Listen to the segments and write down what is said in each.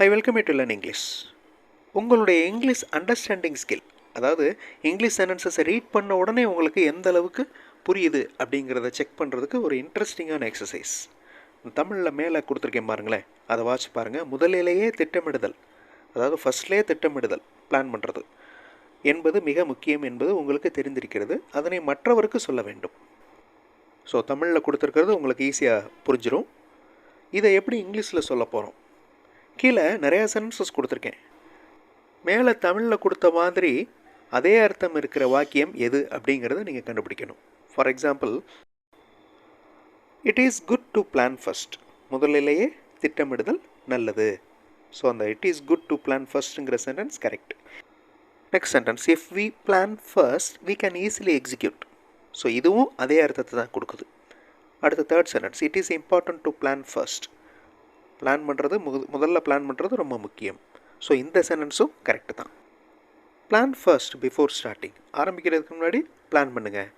I welcome you to learn English. உங்களுடைய English understanding skill, அதாவது English சென்டென்சஸை read பண்ண உடனே உங்களுக்கு எந்த அளவுக்கு புரியுது அப்படிங்கிறத செக் பண்ணுறதுக்கு ஒரு இன்ட்ரெஸ்டிங்கான எக்ஸசைஸ். தமிழில் மேலே கொடுத்துருக்கேன் பாருங்களேன், அதை வாட்சி பாருங்கள். முதலிலேயே திட்டமிடுதல், அதாவது ஃபஸ்ட்லேயே திட்டமிடுதல், பிளான் பண்ணுறது என்பது மிக முக்கியம் என்பது உங்களுக்கு தெரிந்திருக்கிறது. அதனை மற்றவருக்கு சொல்ல வேண்டும். ஸோ தமிழில் கொடுத்துருக்கிறது உங்களுக்கு ஈஸியாக புரிஞ்சிடும். இதை எப்படி இங்கிலீஷில் சொல்ல போகிறோம்? கீழே நிறையா சென்டென்சஸ் கொடுத்துருக்கேன். மேலே தமிழில் கொடுத்த மாதிரி அதே அர்த்தம் இருக்கிற வாக்கியம் எது அப்படிங்கிறத நீங்கள் கண்டுபிடிக்கணும். For example, it is good to plan first. முதலிலேயே திட்டமிடுதல் நல்லது. ஸோ அந்த it is good to plan ஃபர்ஸ்ட்டுங்கிற sentence correct. Next sentence, if we plan first we can easily execute. So இதுவும் அதே அர்த்தத்தை தான் கொடுக்குது. அடுத்த third sentence, it is important to plan first. Plan பண்ணுறது முதல்ல பிளான் பண்ணுறது ரொம்ப முக்கியம். ஸோ இந்த சென்டென்ஸும் கரெக்டு தான். Plan first before starting. ஆரம்பிக்கிறதுக்கு முன்னாடி பிளான் பண்ணுங்கள்.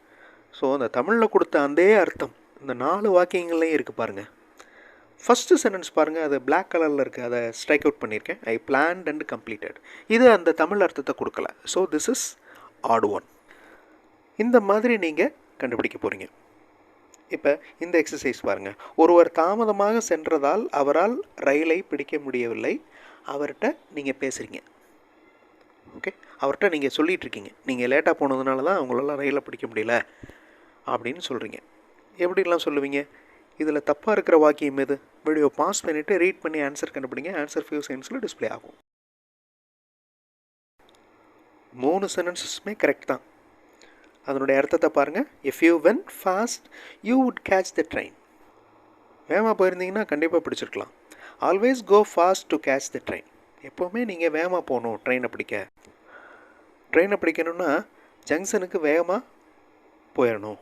ஸோ அந்த தமிழில் கொடுத்த அதே அர்த்தம் இந்த 4 வாக்கியங்கள்லையும் இருக்குது பாருங்கள். ஃபஸ்ட்டு சென்டென்ஸ் பாருங்கள், அது பிளாக் கலரில் இருக்குது, அதை ஸ்ட்ரைக் அவுட் பண்ணியிருக்கேன். I planned and completed. இது அந்த தமிழ் அர்த்தத்தை கொடுக்கல. So this is odd one. இந்த மாதிரி நீங்கள் கண்டுபிடிக்க போகிறீங்க. இப்போ இந்த எக்ஸசைஸ் பாருங்கள். ஒருவர் தாமதமாக சென்றதால் அவரால் ரயிலை பிடிக்க முடியவில்லை. அவர்கிட்ட நீங்கள் பேசுகிறீங்க. ஓகே, அவர்கிட்ட நீங்கள் சொல்லிகிட்ருக்கீங்க, நீங்கள் லேட்டாக போனதுனால தான் அவங்களால ரயிலை பிடிக்க முடியல அப்படின்னு சொல்கிறீங்க. எப்படிலாம் சொல்லுவீங்க? இதில் தப்பாக இருக்கிற வாக்கியம் எது? வீடியோ பாஸ் பண்ணிவிட்டு ரீட் பண்ணி ஆன்சர் கண்டுபிடிங்க. ஆன்சர் ஃபியூ செகண்ட்ஸில் டிஸ்பிளே ஆகும். 3 சென்டென்சஸுமே கரெக்ட் தான். அதனுடைய அர்த்தத்தை பாருங்கள். If you went fast you would catch the train. வேகமாக போயிருந்தீங்கன்னா கண்டிப்பாக பிடிச்சிருக்கலாம். Always go fast to catch the train. எப்போவுமே நீங்கள் வேகமாக போகணும் ட்ரெயினை பிடிக்க. ட்ரெயினை பிடிக்கணுன்னா ஜங்ஷனுக்கு வேகமாக போயிடணும்.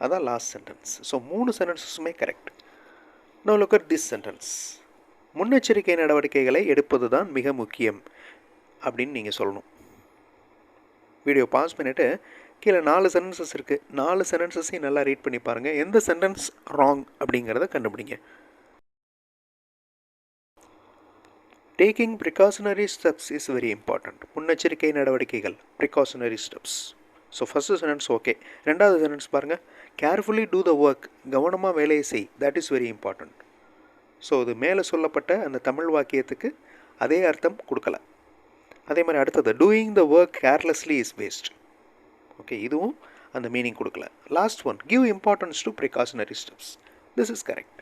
அதான் லாஸ்ட் சென்டென்ஸ். ஸோ 3 சென்டென்சஸுமே correct. No look at this sentence. முன்னெச்சரிக்கை நடவடிக்கைகளை எடுப்பது தான் மிக முக்கியம் அப்படின்னு நீங்கள் சொல்லணும். வீடியோ பாஸ் பண்ணிவிட்டு கீழே 4 சென்டென்சஸ் இருக்குது. 4 சென்டென்சஸையும் நல்லா ரீட் பண்ணி பாருங்கள். எந்த சென்டென்ஸ் ராங் அப்படிங்கிறத கண்டுபிடிங்க. Taking precautionary steps is very important. முன்னெச்சரிக்கை நடவடிக்கைகள், precautionary steps. So first sentence okay. ரெண்டாவது சென்டென்ஸ் பாருங்கள், கேர்ஃபுல்லி டூ த ஒர்க். கவனமாக வேலையை செய். That is very important. So இது மேலே சொல்லப்பட்ட அந்த தமிழ் வாக்கியத்துக்கு அதே அர்த்தம் கொடுக்கல. அதே மாதிரி அடுத்தது, doing the work carelessly is waste. Okay, இதுவும் அந்த மீனிங் கொடுக்கல. Last one, give importance to precautionary steps. This is correct.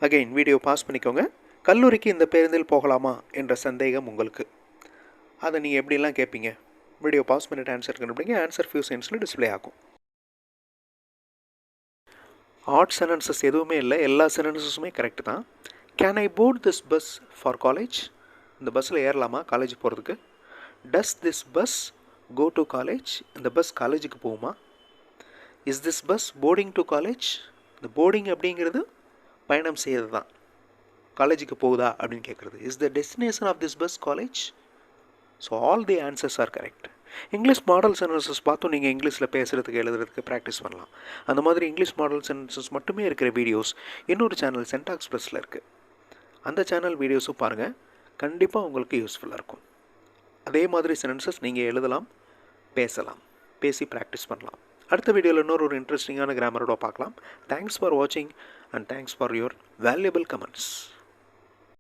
Again video pass பண்ணிக்கோங்க. கல்லூரிக்கு இந்த பேருந்தில் போகலாமா என்ற சந்தேகம் உங்களுக்கு. அதை நீங்கள் எப்படிலாம் கேட்பீங்க? வீடியோ பாஸ் பண்ணிட்டு ஆன்சர் கண்டுபிடிங்க. ஆன்சர் ஃபியூ செகண்ட்ஸில் டிஸ்பிளே ஆகும். ஆட் சென்டென்சஸ் எதுவுமே இல்லை, எல்லா சென்டென்சஸுமே கரெக்டு தான். Can I board this bus for college? இந்த பஸ்ஸில் ஏறலாமா காலேஜ் போகிறதுக்கு? Does this bus go to college? இந்த பஸ் காலேஜுக்கு போகுமா? Is this bus boarding to college? இந்த போர்டிங் அப்படிங்கிறது பயணம் செய்கிறது தான். காலேஜுக்கு போகுதா அப்படின்னு கேட்குறது. Is the destination of this bus college? So all the answers are correct. English model sentences பார்த்தும் நீங்கள் இங்கிலீஷில் பேசுகிறதுக்கு எழுதுறதுக்கு ப்ராக்டிஸ் பண்ணலாம். அந்த மாதிரி இங்கிலீஷ் மாடல் சென்டென்சஸ் மட்டுமே இருக்கிற வீடியோஸ் இன்னொரு சேனல் சென்டாக்ஸ் ப்ளஸில் இருக்குது. அந்த சேனல் வீடியோஸும் பாருங்கள், கண்டிப்பாக உங்களுக்கு யூஸ்ஃபுல்லாக இருக்கும். அதே மாதிரி சென்டென்சஸ் நீங்கள் எழுதலாம், பேசலாம், பேசி ப்ராக்டிஸ் பண்ணலாம். அடுத்த வீடியோவில் இன்னொரு இன்ட்ரெஸ்டிங்கான கிராமரோட பார்க்கலாம். தேங்க்ஸ் ஃபார் வாட்சிங் and thanks for your valuable comments.